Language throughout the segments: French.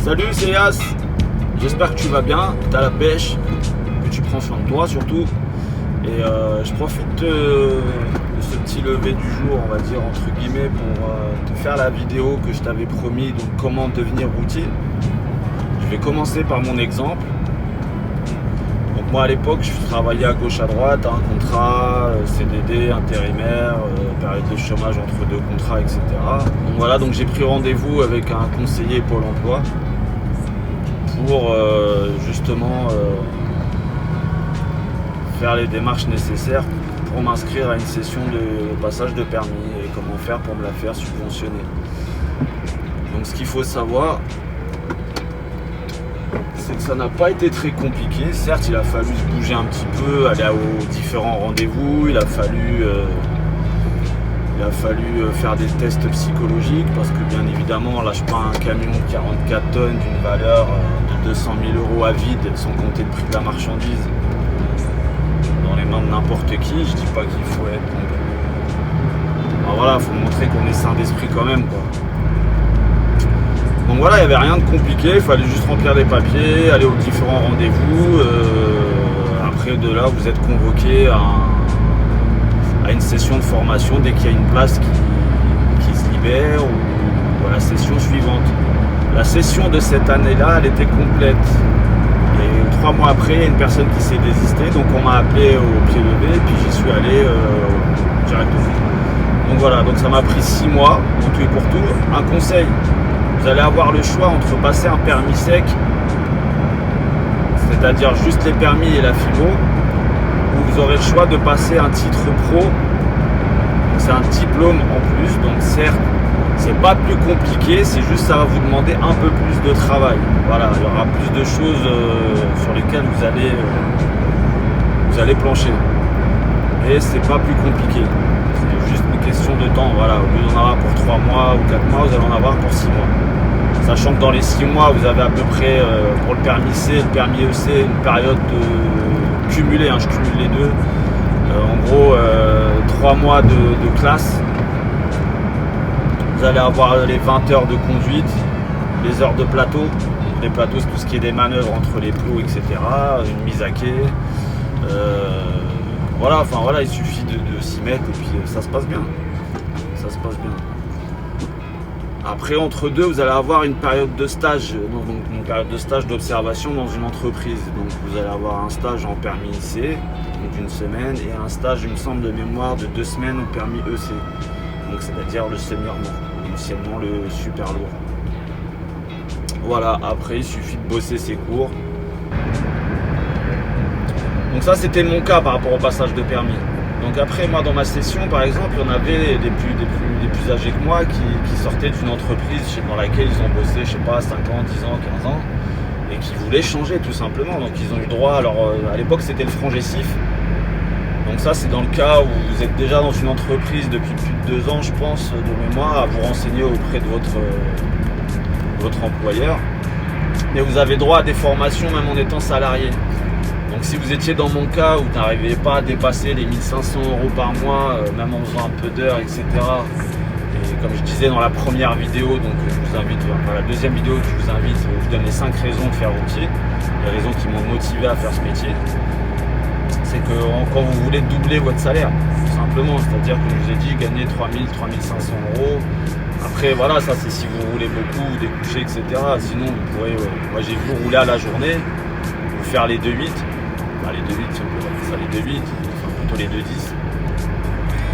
Salut, c'est Yas. J'espère que tu vas bien, que tu as la pêche, que tu prends soin de toi surtout. Et je profite de ce petit lever du jour, on va dire, entre guillemets, pour te faire la vidéo que je t'avais promis, donc comment devenir routier. Je vais commencer par mon exemple. Donc moi à l'époque, je travaillais à gauche à droite, un contrat, CDD, intérimaire, période de chômage entre deux contrats, etc. Donc voilà, donc j'ai pris rendez-vous avec un conseiller Pôle emploi pour justement faire les démarches nécessaires pour m'inscrire à une session de passage de permis et comment faire pour me la faire subventionner. Donc ce qu'il faut savoir, c'est que ça n'a pas été très compliqué. Certes, il a fallu se bouger un petit peu, aller aux différents rendez-vous, il a fallu faire des tests psychologiques parce que bien évidemment, on lâche pas un camion de 44 tonnes d'une valeur de 200 000 € à vide sans compter le prix de la marchandise dans les mains de n'importe qui. Je dis pas qu'il faut être non plus... Alors voilà, il faut montrer qu'on est sain d'esprit quand même, quoi. Donc voilà, il n'y avait rien de compliqué, il fallait juste remplir les papiers, aller aux différents rendez-vous. Après de là, vous êtes convoqué à une session de formation dès qu'il y a une place qui se libère ou à la session suivante. La session de cette année-là, elle était complète. Et 3 mois après, il y a une personne qui s'est désistée, donc on m'a appelé au pied levé et puis j'y suis allé directement. Donc voilà, donc ça m'a pris 6 mois, en tout et pour tout. Un conseil, vous allez avoir le choix entre passer un permis sec, c'est-à-dire juste les permis et la philo, ou vous aurez le choix de passer un titre pro. C'est un diplôme en plus, donc certes, c'est pas plus compliqué, c'est juste ça va vous demander un peu plus de travail. Voilà, il y aura plus de choses sur lesquelles vous allez plancher. Et c'est pas plus compliqué. C'est juste une question de temps. Voilà, au lieu d'en avoir pour 3 mois ou 4 mois, vous allez en avoir pour 6 mois. Sachant que dans les 6 mois, vous avez à peu près pour le permis C et le permis EC une période de cumulée, je cumule les deux. En gros, 3 mois de classe. Vous allez avoir les 20 heures de conduite, les heures de plateau. Les plateaux, c'est tout ce qui est des manœuvres entre les plots, etc. Une mise à quai. Voilà, enfin voilà, il suffit de s'y mettre et puis ça se passe bien. Ça se passe bien. Après, entre deux, vous allez avoir une période de stage, donc une période de stage d'observation dans une entreprise. Donc vous allez avoir un stage en permis IC, donc d'une semaine, et un stage, il me semble, de mémoire de 2 semaines au permis EC. Donc c'est-à-dire le semi-remorque, anciennement le super lourd. Voilà, après il suffit de bosser ses cours. Donc ça c'était mon cas par rapport au passage de permis. Donc après moi dans ma session par exemple, il y en avait des plus âgés que moi qui sortaient d'une entreprise dans laquelle ils ont bossé, je sais pas, 5 ans, 10 ans, 15 ans, et qui voulaient changer tout simplement. Donc ils ont eu droit, alors à l'époque c'était le franc Gessif. Donc ça c'est dans le cas où vous êtes déjà dans une entreprise depuis plus de 2 ans, je pense, de mémoire, à vous renseigner auprès de votre employeur. Mais vous avez droit à des formations même en étant salarié. Donc si vous étiez dans mon cas où vous n'arrivez pas à dépasser les 1 500 € par mois, même en faisant un peu d'heures, etc. Et comme je disais dans la première vidéo, donc je vous invite, enfin la deuxième vidéo que je vous invite, je vous donne les 5 raisons de faire routier, les raisons qui m'ont motivé à faire ce métier. C'est que quand vous voulez doubler votre salaire, tout simplement, c'est-à-dire que je vous ai dit gagner 3 000, 3 500 €. Après voilà, ça c'est si vous roulez beaucoup, vous découchez, etc. Sinon vous pourrez, moi j'ai vu rouler à la journée, vous faire les 2,8. Les 2,8, si on peut appeler ça les 2,8, enfin plutôt les 2,10.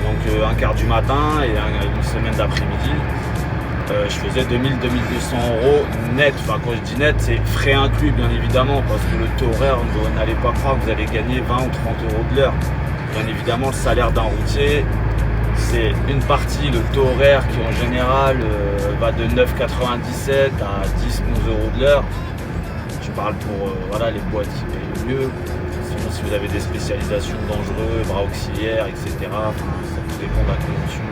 Donc un quart du matin et une semaine d'après-midi, je faisais 2 000, 2 200 € net. Enfin quand je dis net, c'est frais inclus bien évidemment, parce que le taux horaire, vous n'allez pas croire que vous allez gagner 20 ou 30 € de l'heure. Bien évidemment, le salaire d'un routier, c'est une partie, le taux horaire qui en général va de 9,97 à 10, 11 € de l'heure. Je parle pour voilà, les boîtiers mieux. Sinon, si vous avez des spécialisations dangereux, bras auxiliaires, etc., ça tout dépend de la convention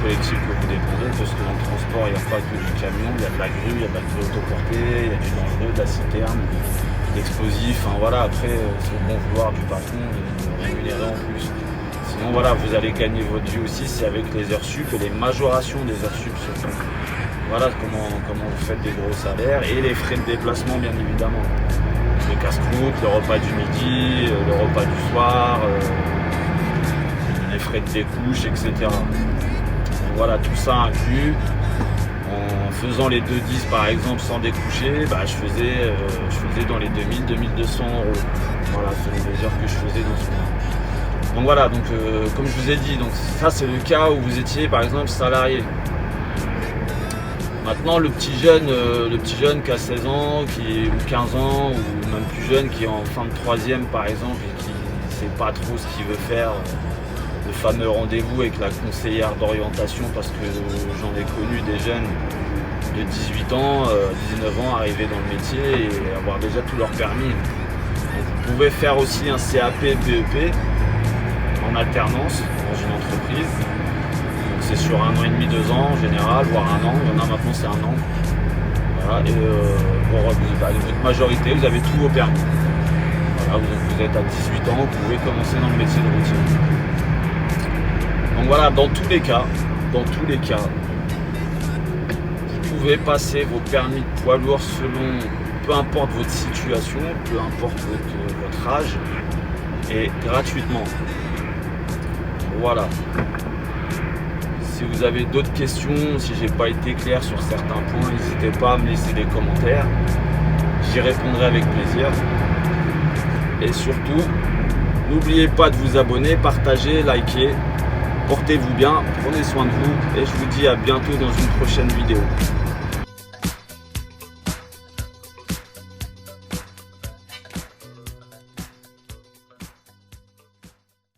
collective que vous dépendez, parce que dans le transport, il n'y a pas que du camion, il y a de la grue, il y a de la grue autoportée, il y a du dangereux, de la citerne, d'explosifs, enfin voilà, après, c'est au bon vouloir du patron, rémunéré en plus. Sinon voilà, vous allez gagner votre vie aussi, c'est avec les heures sup et les majorations des heures sup surtout. voilà comment vous faites des gros salaires, et les frais de déplacement bien évidemment. Le casse-croûte, le repas du midi, le repas du soir, les frais de découche, etc. Donc voilà, tout ça inclus. En faisant les 2-10 par exemple sans découcher, je faisais dans les 2000-2200 euros. Voilà, c'est les heures que je faisais dans ce mois. Donc voilà, donc comme je vous ai dit, donc ça c'est le cas où vous étiez par exemple salarié. Maintenant le petit jeune qui a 16 ans, ou 15 ans, ou même plus jeune, qui est en fin de troisième par exemple et qui ne sait pas trop ce qu'il veut faire, le fameux rendez-vous avec la conseillère d'orientation, parce que j'en ai connu des jeunes de 18 ans, 19 ans arriver dans le métier et avoir déjà tout leur permis. Donc vous pouvez faire aussi un CAP BEP en alternance dans une entreprise. C'est sur 1 an et demi, 2 ans en général, voire 1 an. Il y en a maintenant c'est 1 an. Voilà, et votre majorité, vous avez tous vos permis. Voilà, vous êtes à 18 ans, vous pouvez commencer dans le métier de routier. Donc voilà, dans tous les cas, vous pouvez passer vos permis de poids lourd selon, peu importe votre situation, peu importe votre âge, et gratuitement. Voilà. Si vous avez d'autres questions, si j'ai pas été clair sur certains points, n'hésitez pas à me laisser des commentaires. J'y répondrai avec plaisir. Et surtout, n'oubliez pas de vous abonner, partager, liker. Portez-vous bien, prenez soin de vous et je vous dis à bientôt dans une prochaine vidéo.